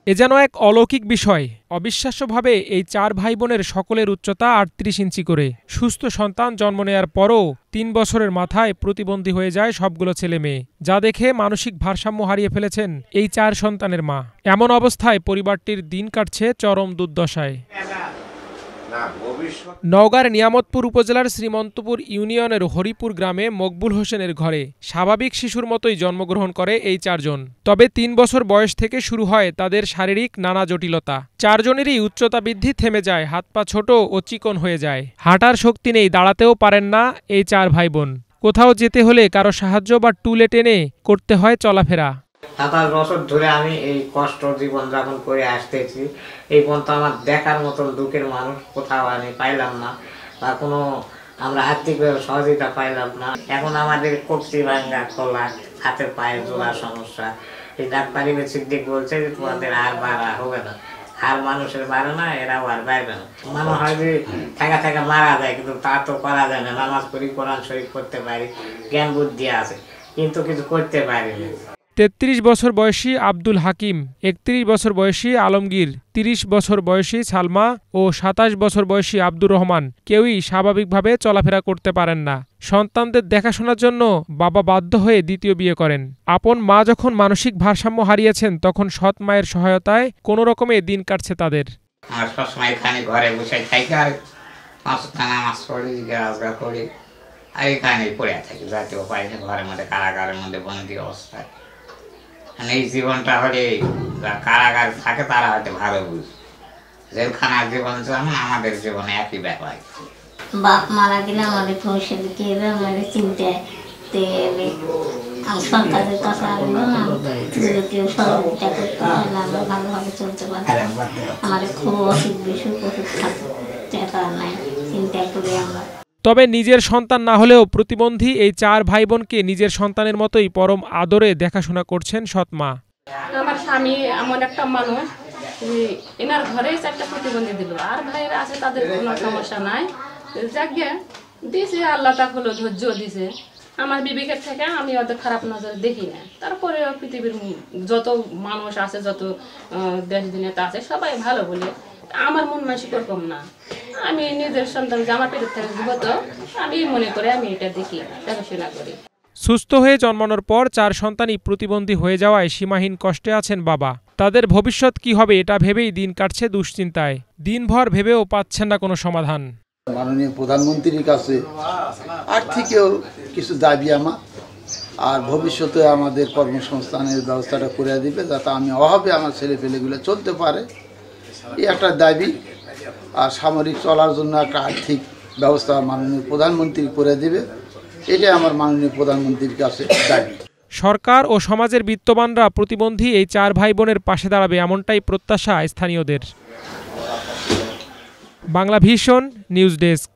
এ যেন এক অলৌকিক বিষয়। অবিশ্বাস্যভাবে এই 4 ভাই বোনের সকলের উচ্চতা 38 ইঞ্চি করে। সুস্থ সন্তান জন্ম নেয়ার পরও 3 বছরের মাথায় প্রতিবন্ধী হয়ে যায় সবগুলো ছেলে মেয়ে, যা দেখে মানসিক ভারসাম্য হারিয়ে ফেলেছেন এই 4 সন্তানের মা। এমন অবস্থায় পরিবারটির দিন কাটছে চরম দুর্দশায়। নওগাঁর নিয়ামতপুর উপজেলার শ্রীমন্তপুর ইউনিয়নের হরিপুর গ্রামে মকবুল হোসেনের ঘরে স্বাভাবিক শিশুর মতোই জন্মগ্রহণ করে এই 4 জন। তবে 3 বছর বয়স থেকে শুরু হয় তাদের শারীরিক নানা জটিলতা। 4 জনেরই উচ্চতা বৃদ্ধি থেমে যায়, হাত পা ছোট ও চিকন হয়ে যায়। হাঁটার শক্তি নেই, দাঁড়াতেও পারেন না এই 4 ভাই বোন। কোথাও যেতে হলে কারো সাহায্য বা টুলে টেনে করতে হয় চলাফেরা। 27 বছর ধরে আমি এই কষ্ট জীবনযাপন করে আসতেছি। এই পর্যন্ত আমার দেখার মতন দুঃখের মানুষ কোথাও আমি পাইলাম না, বা কোনো আমরা আর্থিকভাবে সহযোগিতা পাইলাম না। এখন আমাদের কবজি ভাঙা, খোলা, হাতের পায়ের জোড়ার সমস্যা। এই ডাক্তারি সিদ্দিক বলছে যে তোমাদের আর বাড়া হবে না, আর মানুষের বাড়ে না, এরাও আর বাইরে না। মনে হয় যে থাকা মারা যায়, কিন্তু তা তো করা যায় না। নামাজ পড়ি, কোরআন শরীফ করতে পারি, জ্ঞান বুদ্ধি আছে, কিন্তু কিছু করতে পারি না। 33 বছর বয়সী আব্দুল হাকিম, 31 বছর বয়সী আলমগীর, 30 বছর বয়সী সালমা ও 27 বছর বয়সী আব্দুর রহমান কেউই স্বাভাবিকভাবে চলাফেরা করতে পারেন না। সন্তানদের দেখাশোনার জন্য বাবা বাধ্য হয়ে দ্বিতীয় বিয়ে করেন। আপন মা যখন মানসিক ভারসাম্য হারিয়েছেন, তখন সৎ মায়ের সহায়তায় কোনো রকমে দিন কাটছে তাদের। সবসময় এখানে ঘরে বসে থাকি, আর 5 নামাজ পড়ি, গাছগা করি, আর এখানেই পড়ে থাকি। জাতীয় পাইনি, ঘরের মধ্যে কারাগারের মধ্যে বন্দী অবস্থায়। এই জীবনটা হলে কারাগার থাকে তারা হয়তো ভালো বুঝে, জেলখানার জীবন যেমন আমাদের জীবনে একই ব্যাপার। বাপ মারা গেলে আমাদের ভবিষ্যতে কি হবে আমাদের চিন্তায় সরকারের কাছে যদি কেউ সহযোগিতা করতে পারলে আমরা ভালোভাবে চলতে পারি। আমাদের খুব অসুখ বিসুখ ওষুধ টাকা নাই, চিন্তা করি আমরা। তবে নিজের সন্তান না হলেও প্রতিবন্ধী এই 4 ভাই বোনকে নিজের সন্তানের মতোই পরম আদরে দেখাশোনা করছেন সৎ মা। আমার স্বামী এমন একটা মানুষ, এনার ঘরেই 4টা প্রতিবন্ধী দিল, আর ভাইয়েরা আছে, তাদের কোনো সমস্যা নাই। যাকে দিছে আল্লাহ তাক হলো ধৈর্য দিছে। আমার বিবেকের থেকে আমি ওদের খারাপ নজরে দেখি না। তারপরে পৃথিবীর যত মানুষ আছে, যত দেশ দুনিয়াতে আছে, সবাই ভালো বলে। আমার মন মানসিক ওরকম না। আমি নিজের সন্তান যে আমার পেটের থেকে জীবত, আমি মনে করে আমি এটা দেখি, দেখাশোনা করি। সুস্থ হয়ে জন্মানোর পর 4 সন্তানই প্রতিবন্ধী হয়ে যাওয়ায় সীমাহীন কষ্টে আছেন বাবা। তাদের ভবিষ্যৎ কি হবে এটা ভেবেই দিন কাটছে দুশ্চিন্তায়। দিনভর ভেবেও পাচ্ছেন না কোনো সমাধান। মাননীয় প্রধানমন্ত্রীর কাছে আর্থিকও কিছু দাবি আমার, আর ভবিষ্যতে আমাদের কর্মসংস্থানের ব্যবস্থাটা করে দিবে, যাতে আমি অভাবে আমার ছেলেপেলেগুলো চলতে পারে, এই একটা দাবি। আর সামরিক চলার জন্য একটা আর্থিক ব্যবস্থা মাননীয় প্রধানমন্ত্রী করে দিবে, এটাই আমার মাননীয় প্রধানমন্ত্রীর কাছে দাবি। সরকার ও সমাজের বিত্তবানরা প্রতিবন্ধী এই 4 ভাই বোনের পাশে দাঁড়াবে, এমনটাই প্রত্যাশা স্থানীয়দের। Bangla vision news desk.